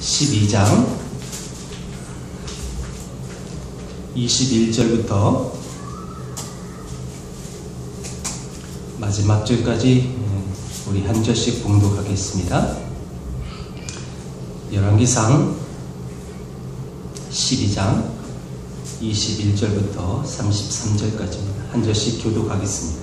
12장 21절부터 마지막 절까지 우리 한 절씩 봉독하겠습니다. 열왕기상 12장 21절부터 33절까지입니다. 한 절씩 교독하겠습니다.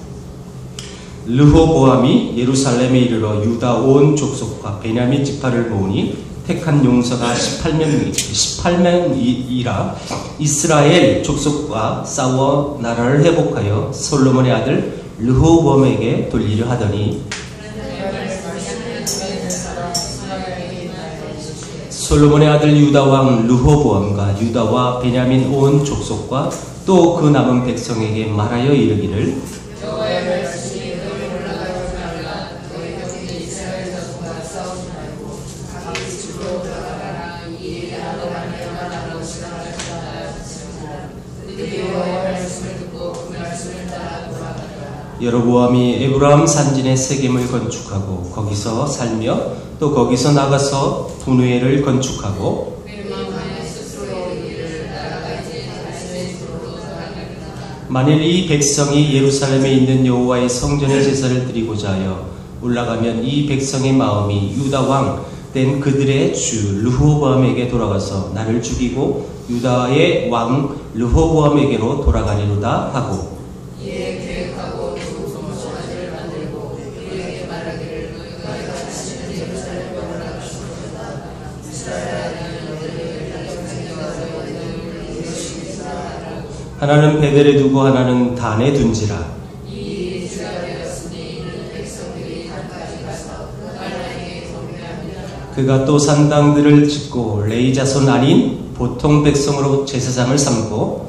르호보암이 예루살렘에 이르러 유다 온 족속과 베냐민 지파를 모으니 택한 용사가 18명이라 이스라엘 족속과 싸워 나라를 회복하여 솔로몬의 아들 르호보암에게 돌리려 하더니 솔로몬의 아들 유다 왕 르호보암과 유다와 베냐민 온 족속과 또 그 남은 백성에게 말하여 이르기를 여로보암이 에브라임 산진에 세겜을 건축하고 거기서 살며 또 거기서 나가서 분회를 건축하고 만일 이 백성이 예루살렘에 있는 여호와의 성전의 제사를 드리고자 하여 올라가면 이 백성의 마음이 유다 왕 된 그들의 주 르호보암에게 돌아가서 나를 죽이고 유다의 왕 르호보암에게로 돌아가리로다 하고 하나는 베델에 두고 하나는 단에 둔지라. 그가 또 산당들을 짓고 레위 자손 아닌 보통 백성으로 제사장을 삼고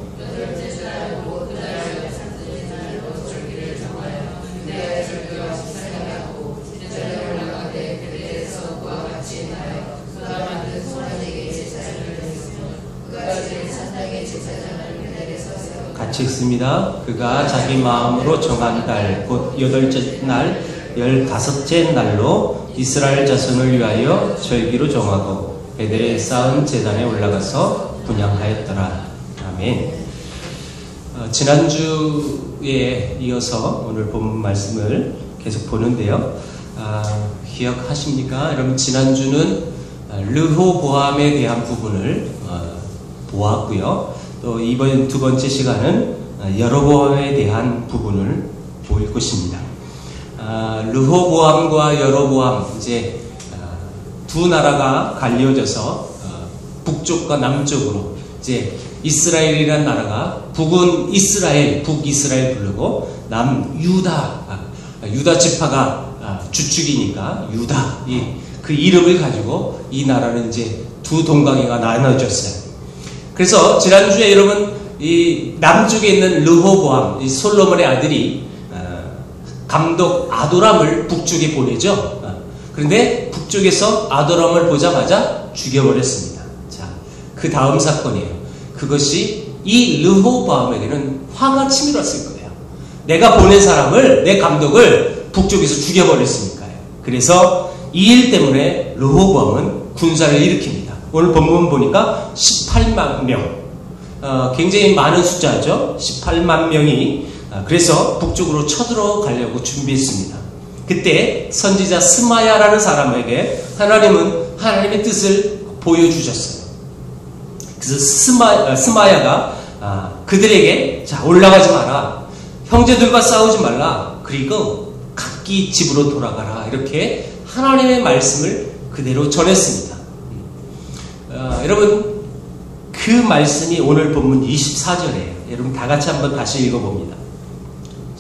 같이 읽습니다. 그가 자기 마음으로 정한 달 곧 8째 날 15째 날로 이스라엘 자손을 위하여 절기로 정하고 베델에 쌓은 제단에 올라가서 분향하였더라. 아멘. 지난주에 이어서 오늘 본문 말씀을 계속 보는데요. 기억하십니까? 여러분, 지난주는 르호보암에 대한 부분을 보았고요. 또 이번 두 번째 시간은 여로보암에 대한 부분을 볼 것입니다. 르호보암과 여로보암, 이제 두 나라가 갈려져서 북쪽과 남쪽으로 이제 이스라엘이라는 나라가 북은 이스라엘, 북이스라엘 부르고 남 유다 지파가 주축이니까 유다, 그 이름을 가지고 이 나라는 이제 두 동강이가 나눠졌어요. 그래서 지난주에 여러분 이 남쪽에 있는 르호보암, 이 솔로몬의 아들이 감독 아도람을 북쪽에 보내죠. 그런데 북쪽에서 아도람을 보자마자 죽여버렸습니다. 자, 그 다음 사건이에요. 그것이 이 르호보암에게는 화가 치밀었을 거예요. 내가 보낸 사람을, 내 감독을 북쪽에서 죽여버렸으니까요. 그래서 이 일 때문에 르호보암은 군사를 일으킵니다. 오늘 본문 보니까 18만 명, 굉장히 많은 숫자죠. 18만 명이 그래서 북쪽으로 쳐들어가려고 준비했습니다. 그때 선지자 스마야라는 사람에게 하나님은 하나님의 뜻을 보여주셨어요. 그래서 스마야가 그들에게 자, 올라가지 마라, 형제들과 싸우지 말라, 그리고 각기 집으로 돌아가라, 이렇게 하나님의 말씀을 그대로 전했습니다. 여러분, 그 말씀이 오늘 본문 24절이에요. 여러분 다 같이 한번 다시 읽어봅니다.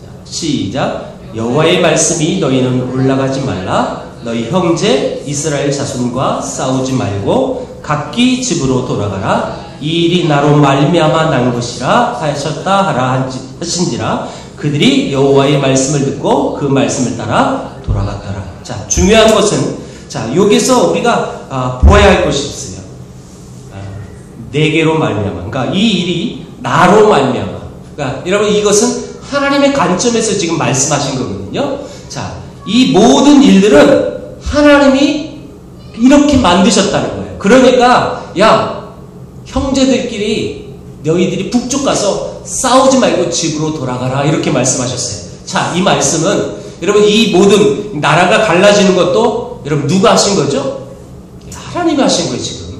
자, 시작. 여호와의 말씀이 너희는 올라가지 말라, 너희 형제 이스라엘 자손과 싸우지 말고 각기 집으로 돌아가라, 이 일이 나로 말미암아 난 것이라 하셨다 하라 하신지라. 그들이 여호와의 말씀을 듣고 그 말씀을 따라 돌아갔더라. 자, 중요한 것은, 자, 여기서 우리가 보아야 할 것이 있어요. 내게로 말미암아. 그러니까 이 일이 나로 말미암아. 그러니까 여러분, 이것은 하나님의 관점에서 지금 말씀하신 거거든요. 자, 이 모든 일들은 하나님이 이렇게 만드셨다는 거예요. 그러니까 야, 형제들끼리 너희들이 북쪽 가서 싸우지 말고 집으로 돌아가라 이렇게 말씀하셨어요. 자, 이 말씀은 여러분 이 모든 나라가 갈라지는 것도 여러분 누가 하신 거죠? 하나님이 하신 거예요. 지금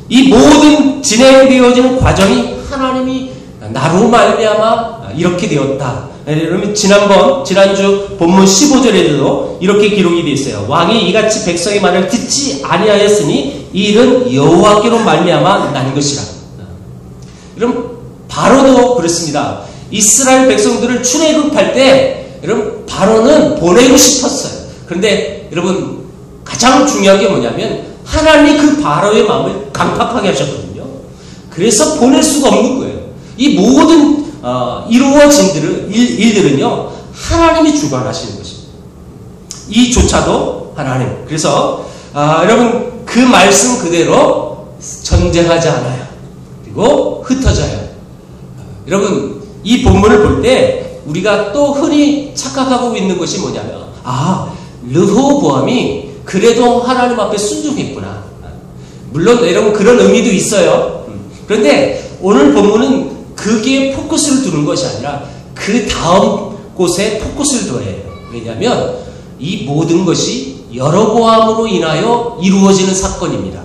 이 모든 진행되어지는 과정이 하나님이 나로 말미암아 이렇게 되었다. 여러분 지난주 본문 15절에도 이렇게 기록이 되어 있어요. 왕이 이같이 백성의 말을 듣지 아니하였으니 이 일은 여호와께로 말미암아 난 것이라. 여러분 바로도 그렇습니다. 이스라엘 백성들을 출애굽할 때 여러분 바로는 보내고 싶었어요. 그런데 여러분 가장 중요한 게 뭐냐면 하나님이 그 바로의 마음을 강팍하게 하셨거든요. 그래서 보낼 수가 없는 거예요. 이 모든 이루어진 일들은요 하나님이 주관하시는 것입니다. 이조차도 하나님. 그래서 여러분 그 말씀 그대로 전쟁하지 않아요. 그리고 흩어져요. 여러분 이 본문을 볼 때 우리가 또 흔히 착각하고 있는 것이 뭐냐면 르호보암이 그래도 하나님 앞에 순종했구나. 물론 여러분 그런 의미도 있어요. 그런데 오늘 본문은 그게 포커스를 두는 것이 아니라 그 다음 곳에 포커스를 둬야 해요. 왜냐하면 이 모든 것이 여로보암으로 인하여 이루어지는 사건입니다.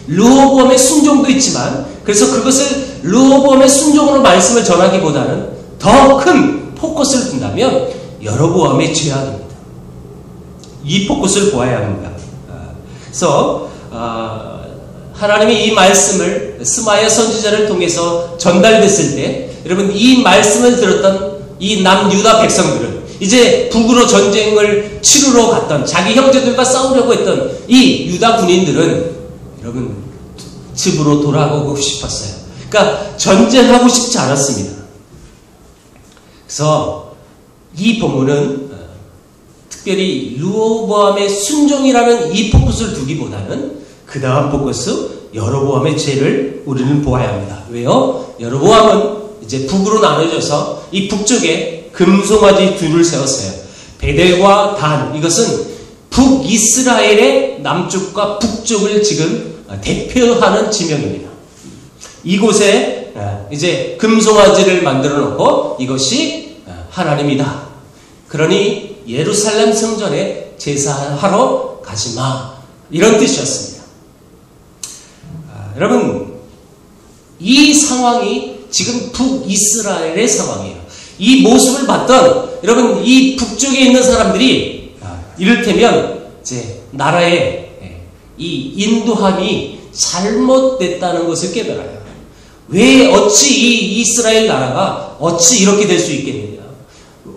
르호보암의 순종도 있지만 그래서 그것을 르호보암의 순종으로 말씀을 전하기보다는 더 큰 포커스를 둔다면 여로보암의 죄악입니다. 이 포커스를 보아야 합니다. 그래서 하나님이 이 말씀을 스마야 선지자를 통해서 전달됐을 때 여러분 이 말씀을 들었던 이 남유다 백성들은 이제 북으로 전쟁을 치르러 갔던 자기 형제들과 싸우려고 했던 이 유다 군인들은 여러분 집으로 돌아가고 싶었어요. 그러니까 전쟁하고 싶지 않았습니다. 그래서 이 본문은 특별히 르호보암의 순종이라는 이 포커스를 두기보다는 그 다음 포커스 여로보암의 죄를 우리는 보아야 합니다. 왜요? 여로보암은 이제 북으로 나눠져서 이 북쪽에 금송아지 둘을 세웠어요. 베델과 단. 이것은 북이스라엘의 남쪽과 북쪽을 지금 대표하는 지명입니다. 이곳에 이제 금송아지를 만들어 놓고 이것이 하나님이다. 그러니 예루살렘 성전에 제사하러 가지마. 이런 뜻이었습니다. 여러분 이 상황이 지금 북이스라엘의 상황이에요. 이 모습을 봤던 여러분 이 북쪽에 있는 사람들이 이를테면 이제 나라의 이 인도함이 잘못됐다는 것을 깨달아요. 왜 어찌 이 이스라엘 나라가 어찌 이렇게 될 수 있겠느냐?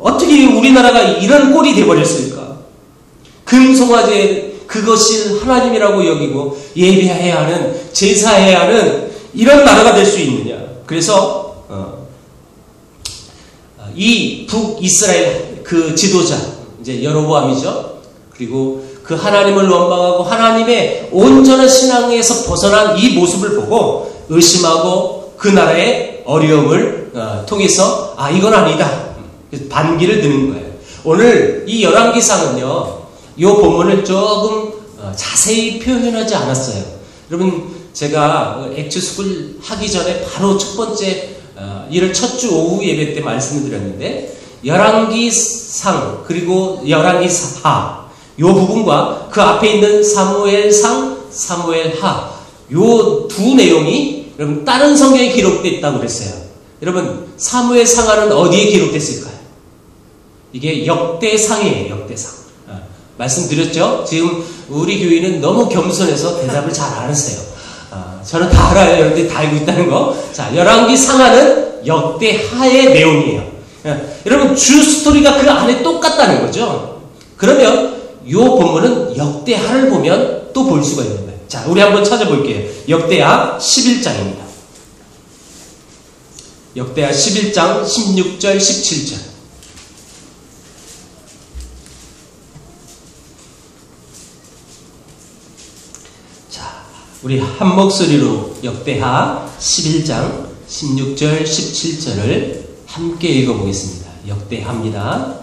어떻게 우리나라가 이런 꼴이 돼버렸을까? 금송아지 그것이 하나님이라고 여기고 예배해야 하는 제사해야 하는 이런 나라가 될 수 있느냐? 그래서 이 북이스라엘 그 지도자 이제 여로보암이죠. 그리고 그 하나님을 원망하고 하나님의 온전한 신앙에서 벗어난 이 모습을 보고 의심하고 그 나라의 어려움을 통해서 이건 아니다. 반기를 드는 거예요. 오늘 이 열왕기상은요. 이 본문을 조금 자세히 표현하지 않았어요. 여러분 제가 액츠스쿨 하기 전에 바로 첫 번째 1월 첫 주 오후 예배 때 말씀을 드렸는데 열왕기상 그리고 열왕기하 요 부분과 그 앞에 있는 사무엘상, 사무엘하 요 두 내용이 여러분 다른 성경에 기록되어 있다고 그랬어요. 여러분 사무엘상하는 어디에 기록됐을까요? 이게 역대상이에요. 역대상. 말씀드렸죠? 지금 우리 교인은 너무 겸손해서 대답을 잘 안 하세요. 저는 다 알아요. 여러분들이 다 알고 있다는 거. 자, 열왕기상하는 역대하의 내용이에요. 여러분 주 스토리가 그 안에 똑같다는 거죠. 그러면 이 본문은 역대하를 보면 또 볼 수가 있는 거예요. 자, 우리 한번 찾아볼게요. 역대하 11장입니다. 역대하 11장 16절 17절. 자, 우리 한 목소리로 역대하 11장 16절 17절을 함께 읽어보겠습니다. 역대하입니다.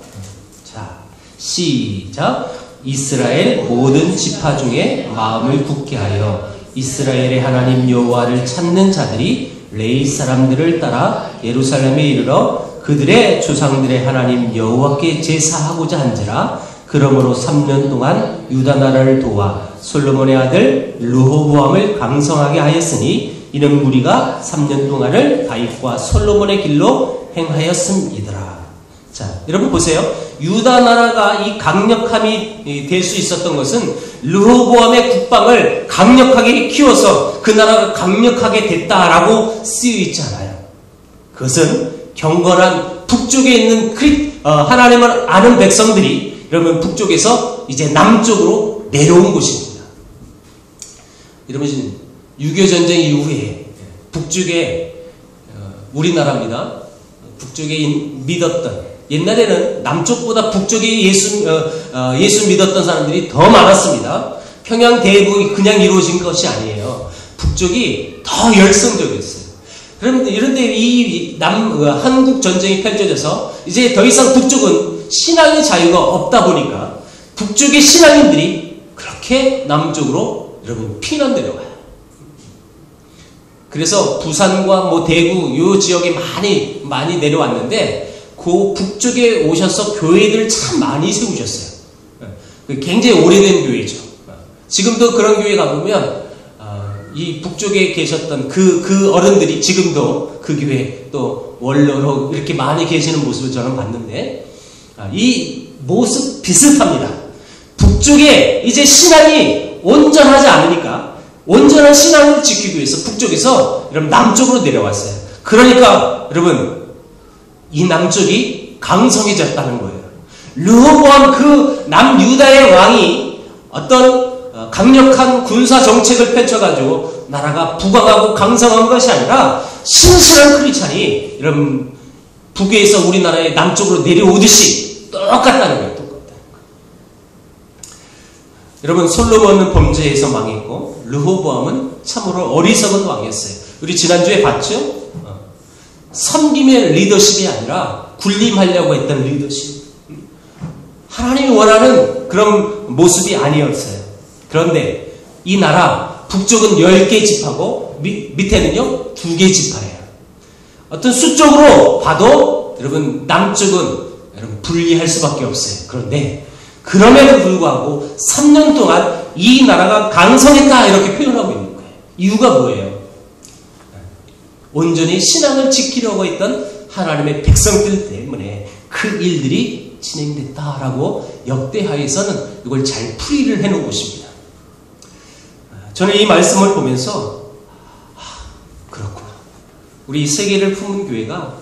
자, 시작. 이스라엘 모든 지파 중에 마음을 굳게 하여 이스라엘의 하나님 여호와를 찾는 자들이 레위 사람들을 따라 예루살렘에 이르러 그들의 조상들의 하나님 여호와께 제사하고자 한지라. 그러므로 3년 동안 유다 나라를 도와 솔로몬의 아들 르호보암을 강성하게 하였으니 이는 무리가 3년 동안을 다윗과 솔로몬의 길로 행하였음이더라. 자, 여러분 보세요. 유다 나라가 이 강력함이 될 수 있었던 것은 르호보암의 국방을 강력하게 키워서 그 나라가 강력하게 됐다라고 쓰여 있지 않아요. 그것은 경건한 북쪽에 있는 하나님을 아는 백성들이 그러면 북쪽에서 이제 남쪽으로 내려온 곳입니다. 여러분 6.25 전쟁 이후에 북쪽에 우리나라입니다. 북쪽에 믿었던 옛날에는 남쪽보다 북쪽에 예수 믿었던 사람들이 더 많았습니다. 평양 대국이 그냥 이루어진 것이 아니에요. 북쪽이 더 열성적이었어요. 그런데 이 한국 전쟁이 펼쳐져서 이제 더 이상 북쪽은 신앙의 자유가 없다 보니까 북쪽의 신앙인들이 그렇게 남쪽으로 여러분 피난 내려가요. 그래서 부산과 대구 요 지역에 많이 내려왔는데 그 북쪽에 오셔서 교회들을 참 많이 세우셨어요. 굉장히 오래된 교회죠. 지금도 그런 교회 가보면 이 북쪽에 계셨던 그 어른들이 지금도 그 교회 또 원로로 이렇게 많이 계시는 모습을 저는 봤는데 이 모습 비슷합니다. 북쪽에 이제 신앙이 온전하지 않으니까 온전한 신앙을 지키기 위해서 북쪽에서 여러분 남쪽으로 내려왔어요. 그러니까 여러분 이 남쪽이 강성해졌다는 거예요. 르호보암 그 남유다의 왕이 어떤 강력한 군사 정책을 펼쳐가지고 나라가 부강하고 강성한 것이 아니라 신실한 크리스찬이 여러분 북에서 우리나라의 남쪽으로 내려오듯이 똑같다는 거예요. 여러분 솔로몬은 범죄에서 망했고 르호보암은 참으로 어리석은 왕이었어요. 우리 지난주에 봤죠? 섬김의 리더십이 아니라 군림하려고 했던 리더십. 하나님이 원하는 그런 모습이 아니었어요. 그런데 이 나라 북쪽은 10개 지파고 밑에는요 2개 지파예요. 어떤 수적으로 봐도 여러분 남쪽은 여러분 분리할 수밖에 없어요. 그런데 그럼에도 불구하고 3년 동안 이 나라가 강성했다 이렇게 표현하고 있는 거예요. 이유가 뭐예요? 온전히 신앙을 지키려고 했던 하나님의 백성들 때문에 그 일들이 진행됐다라고 역대하에서는 이걸 잘 풀이를 해놓은 것입니다. 저는 이 말씀을 보면서 그렇구나. 우리 세계를 품은 교회가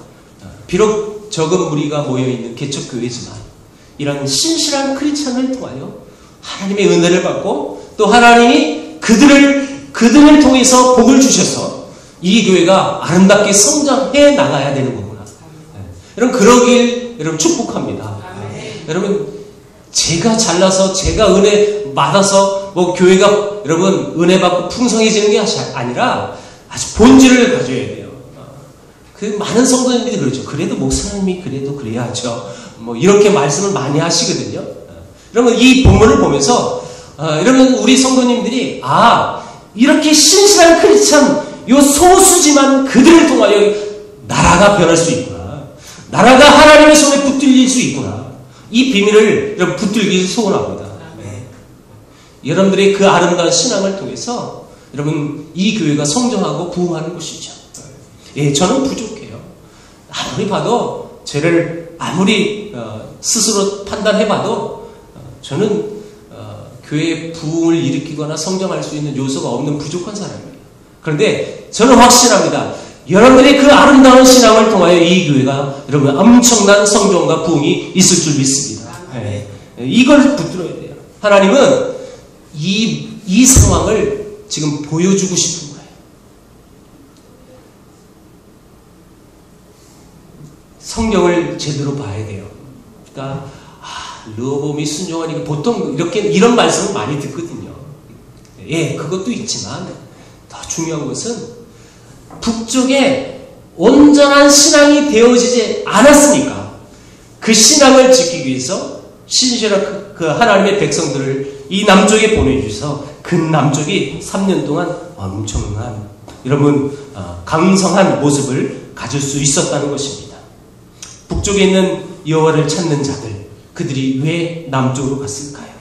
비록 적은 무리가 모여있는 개척교회지만 이런 신실한 크리스찬을 통하여 하나님의 은혜를 받고 또 하나님이 그들을 통해서 복을 주셔서 이 교회가 아름답게 성장해 나가야 되는 거구나. 여러분 그러길 여러분 축복합니다. 여러분 제가 잘나서 제가 은혜 받아서 교회가 여러분 은혜 받고 풍성해지는 게 아니라 아주 본질을 가져야 돼요. 그 많은 성도님들이 그렇죠. 그래도 목사님이 그래도 그래야죠. 이렇게 말씀을 많이 하시거든요. 여러분 이 본문을 보면서 여러분 우리 성도님들이 이렇게 신실한 크리스찬 요 소수지만 그들을 통하여 나라가 변할 수 있구나. 나라가 하나님의 손에 붙들릴 수 있구나. 이 비밀을 여러분 붙들기 소원합니다. 네. 여러분들의 그 아름다운 신앙을 통해서 여러분 이 교회가 성장하고 부흥하는 것이죠. 예, 저는 부족해요. 아무리 봐도 죄를 아무리 스스로 판단해봐도 저는 교회의 부흥을 일으키거나 성장할 수 있는 요소가 없는 부족한 사람입니다. 그런데 저는 확신합니다. 여러분들의 그 아름다운 신앙을 통하여 이 교회가 여러분 엄청난 성장과 부흥이 있을 줄 믿습니다. 네. 이걸 붙들어야 돼요. 하나님은 이 상황을 지금 보여주고 싶은 거예요. 성경을 제대로 봐야 돼요. 그러니까 르호보암이 순종하니까 보통 이런 말씀을 많이 듣거든요. 예, 그것도 있지만 더 중요한 것은 북쪽에 온전한 신앙이 되어지지 않았으니까 그 신앙을 지키기 위해서 신실한 그 하나님의 백성들을 이 남쪽에 보내주셔서 그 남쪽이 3년 동안 엄청난 여러분 강성한 모습을 가질 수 있었다는 것입니다. 북쪽에 있는 여호와를 찾는 자들, 그들이 왜 남쪽으로 갔을까요?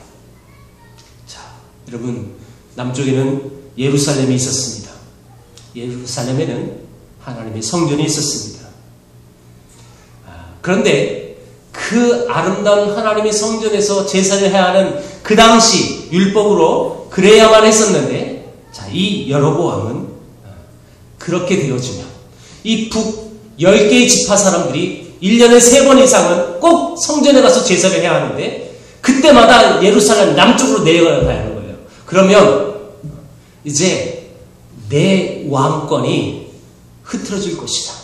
자, 여러분, 남쪽에는 예루살렘이 있었습니다. 예루살렘에는 하나님의 성전이 있었습니다. 그런데 그 아름다운 하나님의 성전에서 제사를 해야 하는 그 당시 율법으로 그래야만 했었는데, 자, 이 여로보암은 그렇게 되어지면 이 북 10개의 지파 사람들이 1년에 3번 이상은 꼭 성전에 가서 제사를 해야 하는데, 그때마다 예루살렘 남쪽으로 내려가야 하는 거예요. 그러면 이제 내 왕권이 흐트러질 것이다.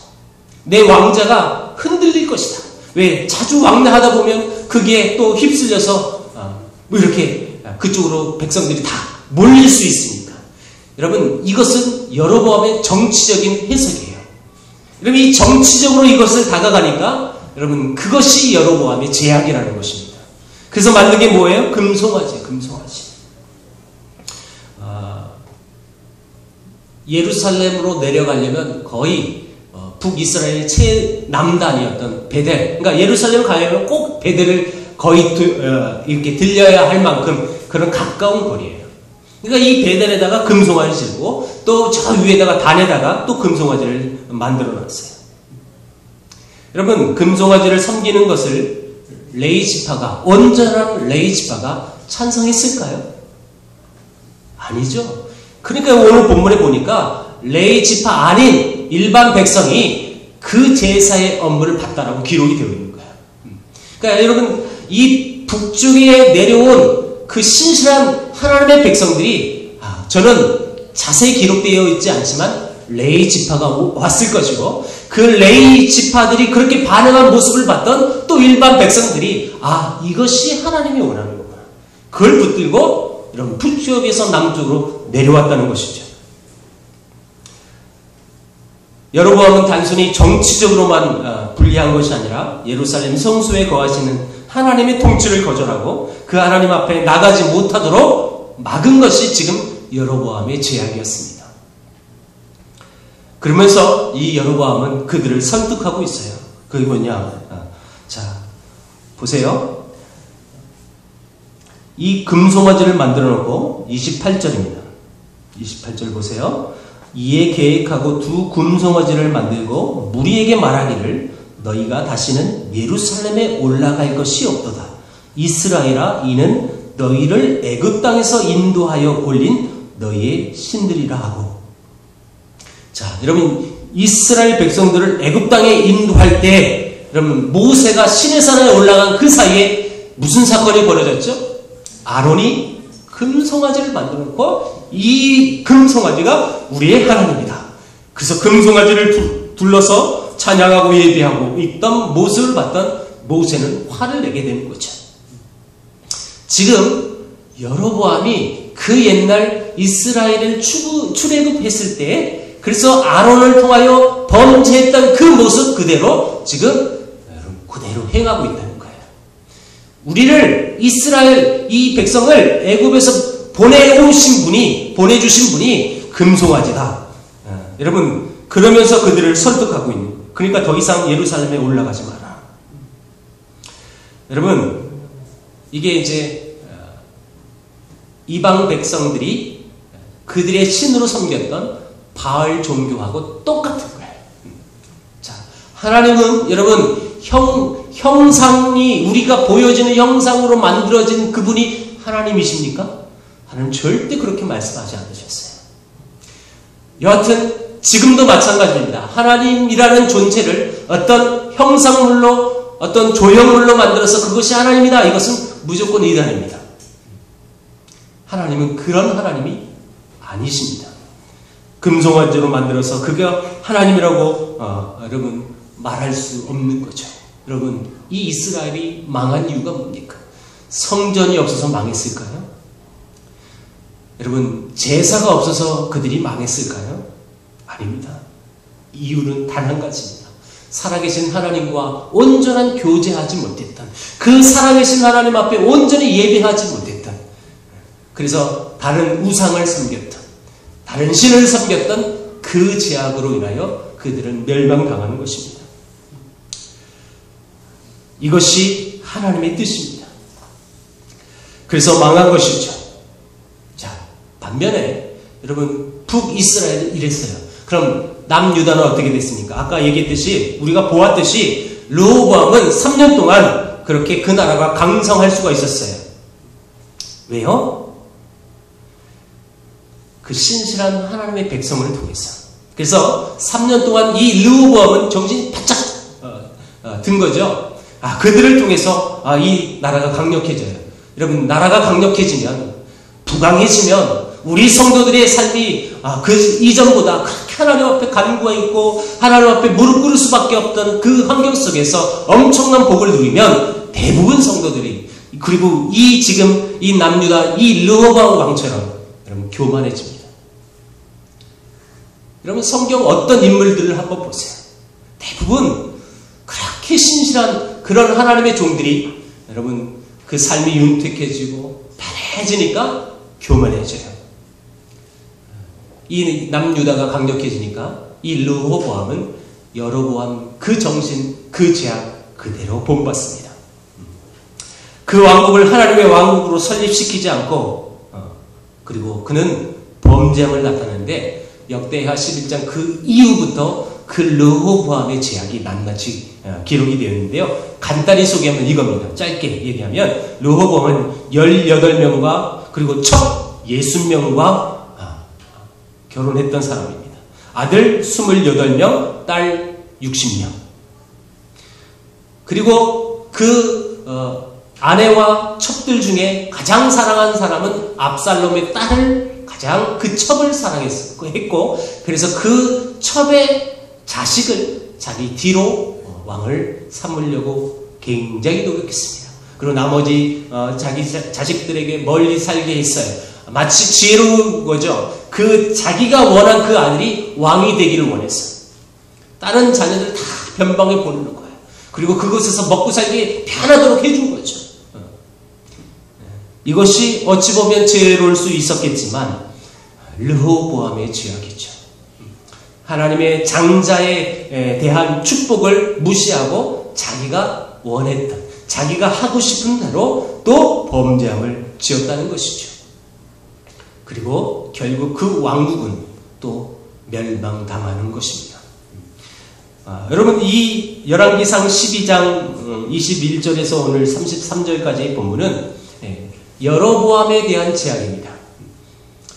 내 왕자가 흔들릴 것이다. 왜? 자주 왕래하다 보면 그게 또 휩쓸려서 뭐 이렇게 그쪽으로 백성들이 다 몰릴 수 있으니까. 여러분, 이것은 여로보암의 정치적인 해석이에요. 여러분, 이 정치적으로 이것을 다가가니까 여러분, 그것이 여로보암의 제약이라는 것입니다. 그래서 만든 게 뭐예요? 금송아지, 금송아지. 예루살렘으로 내려가려면 거의 북이스라엘의 최남단이었던 베델, 그러니까 예루살렘 가려면 꼭 베델을 거의 이렇게 들려야 할 만큼 그런 가까운 거리예요. 그러니까 이 베델에다가 금송아지를 지르고 또 저 위에다가 단에다가 또 금송아지를 만들어 놨어요. 여러분, 금송아지를 섬기는 것을 레위 지파가, 온전한 레위 지파가 찬성했을까요? 아니죠. 그러니까 오늘 본문에 보니까 레위 지파 아닌 일반 백성이 그 제사의 업무를 받다라고 기록이 되어 있는 거예요. 그러니까 여러분, 이 북쪽에 내려온 그 신실한 하나님의 백성들이, 저는 자세히 기록되어 있지 않지만 레위 지파가 왔을 것이고, 그 레위 지파들이 그렇게 반응한 모습을 봤던 또 일반 백성들이, 이것이 하나님이 원하는 거구나. 그걸 붙들고 여러분, 북쪽에서 남쪽으로 내려왔다는 것이죠. 여로보암은 단순히 정치적으로만 불리한 것이 아니라 예루살렘 성소에 거하시는 하나님의 통치를 거절하고 그 하나님 앞에 나가지 못하도록 막은 것이 지금 여로보암의 제약이었습니다. 그러면서 이 여로보암은 그들을 설득하고 있어요. 그게 뭐냐? 자, 보세요. 이 금송아지를 만들어 놓고 28절입니다. 28절 보세요. 이에 계획하고 2 금송아지를 만들고 무리에게 말하기를 너희가 다시는 예루살렘에 올라갈 것이 없도다. 이스라엘아, 이는 너희를 애굽 땅에서 인도하여 올린 너희의 신들이라 하고. 자, 여러분, 이스라엘 백성들을 애굽 땅에 인도할 때 여러분, 모세가 시내산에 올라간 그 사이에 무슨 사건이 벌어졌죠? 아론이 금송아지를 만들어 놓고 이 금송아지가 우리의 하나님이다. 그래서 금송아지를 둘러서 찬양하고 예배하고 있던 모습을 봤던 모세는 화를 내게 되는 거죠. 지금 여로보암이 그 옛날 이스라엘을 출애굽했을 때, 그래서 아론을 통하여 범죄했던 그 모습 그대로 지금 그대로 행하고 있다는 거예요. 우리를, 이스라엘 이 백성을 애굽에서 보내주신 분이 금송아지다. 여러분, 그러면서 그들을 설득하고 있는 거예요. 그러니까 더 이상 예루살렘에 올라가지 마라. 여러분, 이게 이제 이방 백성들이 그들의 신으로 섬겼던 바알 종교하고 똑같은 거예요. 자, 하나님은 여러분, 형상이, 우리가 보여지는 형상으로 만들어진 그분이 하나님이십니까? 하나님 절대 그렇게 말씀하지 않으셨어요. 여하튼 지금도 마찬가지입니다. 하나님이라는 존재를 어떤 형상물로, 어떤 조형물로 만들어서 그것이 하나님이다, 이것은 무조건 이단입니다. 하나님은 그런 하나님이 아니십니다. 금송아지로 만들어서 그가 하나님이라고 여러분 말할 수 없는 거죠. 여러분, 이 이스라엘이 망한 이유가 뭡니까? 성전이 없어서 망했을까요? 여러분, 제사가 없어서 그들이 망했을까요? 아닙니다. 이유는 단 한 가지입니다. 살아계신 하나님과 온전한 교제하지 못했던, 그 살아계신 하나님 앞에 온전히 예배하지 못했던, 그래서 다른 우상을 섬겼던, 다른 신을 섬겼던 그 죄악으로 인하여 그들은 멸망당하는 것입니다. 이것이 하나님의 뜻입니다. 그래서 망한 것이죠. 자, 반면에 여러분 북이스라엘은 이랬어요. 그럼 남유다는 어떻게 됐습니까? 아까 얘기했듯이, 우리가 보았듯이 르호보암은 3년 동안 그렇게 그 나라가 강성할 수가 있었어요. 왜요? 그 신실한 하나님의 백성을 통해서. 그래서 3년 동안 이 르호보암은 정신이 바짝 든 거죠. 그들을 통해서 이 나라가 강력해져요. 여러분, 나라가 강력해지면, 부강해지면 우리 성도들의 삶이 그 이전보다 그렇게 하나님 앞에 간구가 있고 하나님 앞에 무릎 꿇을 수밖에 없던 그 환경 속에서 엄청난 복을 누리면 대부분 성도들이, 그리고 지금 이 남유다 이 르호보암 왕처럼 여러분 교만해집니다. 여러분, 성경 어떤 인물들을 한번 보세요. 대부분 그렇게 신실한 그런 하나님의 종들이 여러분 그 삶이 윤택해지고 편해지니까 교만해져요. 이 남유다가 강력해지니까 이 르호보암은 여로보암 그 정신, 그 죄악 그대로 본받습니다. 그 왕국을 하나님의 왕국으로 설립시키지 않고 그리고 그는 범죄함을 나타내는데, 역대하 11장 그 이후부터 그 르호보암의 죄악이 낱낱이 기록이 되어 있는데요. 간단히 소개하면 이겁니다. 짧게 얘기하면 르호보암은 18명과 그리고 첫 60명과 결혼했던 사람입니다. 아들 28명, 딸 60명. 그리고 그 아내와 첩들 중에 가장 사랑한 사람은 압살롬의 딸을 가장 그 첩을 사랑했고, 그래서 그 첩의 자식을 자기 뒤로 왕을 삼으려고 굉장히 노력했습니다. 그리고 나머지 자기 자식들에게 멀리 살게 했어요. 마치 지혜로운 거죠. 그 자기가 원한 그 아들이 왕이 되기를 원했어요. 다른 자녀들 다 변방에 보내는 거예요. 그리고 그곳에서 먹고 살기 편하도록 해준 거죠. 이것이 어찌 보면 죄로울 수 있었겠지만 르호보암의 죄악이죠. 하나님의 장자에 대한 축복을 무시하고 자기가 원했던, 자기가 하고 싶은 대로 또 범죄함을 지었다는 것이죠. 그리고 결국 그 왕국은 또 멸망당하는 것입니다. 여러분, 이 열왕기상 12장 21절에서 오늘 33절까지의 본문은 여로보암에 대한 죄악입니다.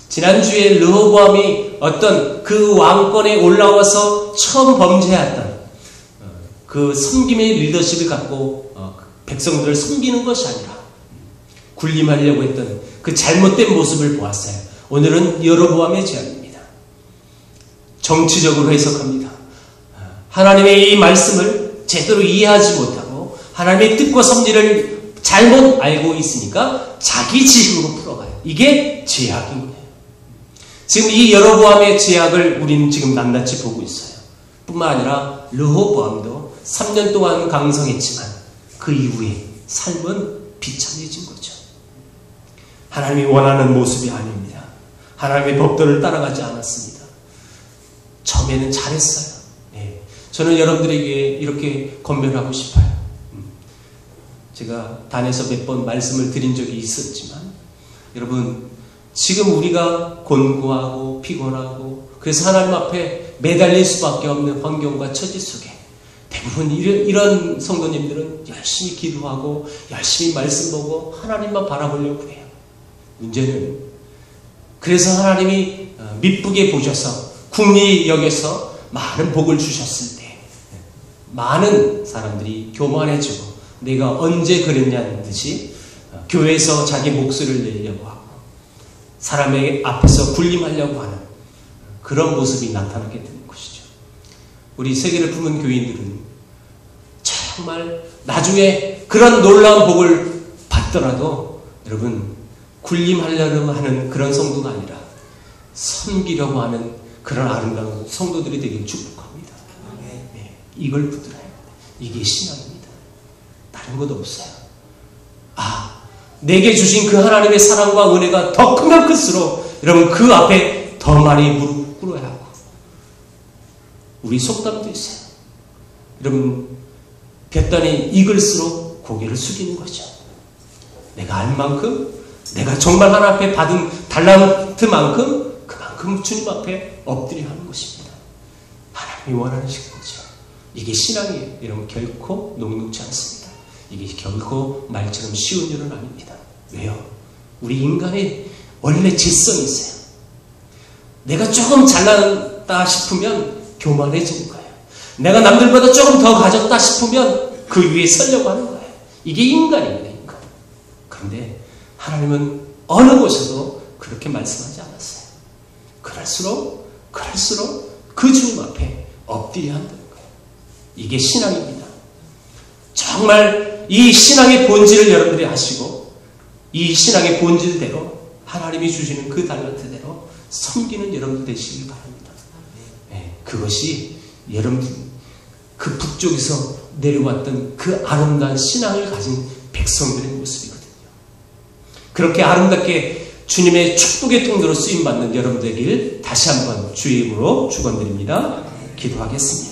지난주에 르호보암이 어떤 그 왕권에 올라와서 처음 범죄했던 그 섬김의 리더십을 갖고 백성들을 섬기는 것이 아니라 군림하려고 했던 그 잘못된 모습을 보았어요. 오늘은 여로보암의 죄악입니다. 정치적으로 해석합니다. 하나님의 이 말씀을 제대로 이해하지 못하고 하나님의 뜻과 섭리를 잘못 알고 있으니까 자기 지식으로 풀어가요. 이게 죄악인 거예요. 지금 이 여로보암의 죄악을 우리는 지금 낱낱이 보고 있어요. 뿐만 아니라 르호보암도 3년 동안 강성했지만 그 이후에 삶은 비참해진 거죠. 하나님이 원하는 모습이 아닙니다. 하나님의 법도를 따라가지 않았습니다. 처음에는 잘했어요. 저는 여러분들에게 이렇게 권면하고 싶어요. 제가 단에서 몇 번 말씀을 드린 적이 있었지만, 여러분, 지금 우리가 곤고하고 피곤하고 그래서 하나님 앞에 매달릴 수밖에 없는 환경과 처지 속에 대부분 이런 성도님들은 열심히 기도하고 열심히 말씀 보고 하나님만 바라보려고 해요. 문제는 그래서 하나님이 미쁘게 보셔서 궁리 여겨서 많은 복을 주셨을 때 많은 사람들이 교만해지고 내가 언제 그랬냐는 듯이 교회에서 자기 목소리를 내려고 하고 사람의 앞에서 군림하려고 하는 그런 모습이 나타나게 되는 것이죠. 우리 세계를 품은 교인들은 정말 나중에 그런 놀라운 복을 받더라도 여러분 군림하려고 하는 그런 성도가 아니라 섬기려고 하는 그런 아름다운 성도들이 되길 축복합니다. 이걸 붙들어야 합니다. 이게 신앙입니다. 다른 것 없어요. 내게 주신 그 하나님의 사랑과 은혜가 더 크면 클수록 여러분 그 앞에 더 많이 무릎 꿇어야 하고, 우리 속담도 있어요. 여러분 볕단이 익을수록 고개를 숙이는 거죠. 내가 알 만큼, 내가 정말 하나님 앞에 받은 달란트만큼 그만큼 주님 앞에 엎드려 하는 것입니다. 하나님이 원하시는 거죠. 이게 신앙이에요. 여러분 결코 녹록지 않습니다. 이게 결코 말처럼 쉬운 일은 아닙니다. 왜요? 우리 인간의 원래 질성이 있어요. 내가 조금 잘났다 싶으면 교만해지는 거예요. 내가 남들보다 조금 더 가졌다 싶으면 그 위에 서려고 하는 거예요. 이게 인간입니다. 인간. 그런데 하나님은 어느 곳에도 그렇게 말씀하지 않았어요. 그럴수록 그 주님 앞에 엎드려야 한다는 거예요. 이게 신앙입니다. 정말 이 신앙의 본질을 여러분들이 아시고 이 신앙의 본질대로 하나님이 주시는 그 달란트대로 섬기는 여러분들 되시길 바랍니다. 네, 그것이 여러분들 그 북쪽에서 내려왔던 그 아름다운 신앙을 가진 백성들의 모습이거든요. 그렇게 아름답게 주님의 축복의 통로로 쓰임받는 여러분 되길 다시 한번 주의 이름으로 축원드립니다. 기도하겠습니다.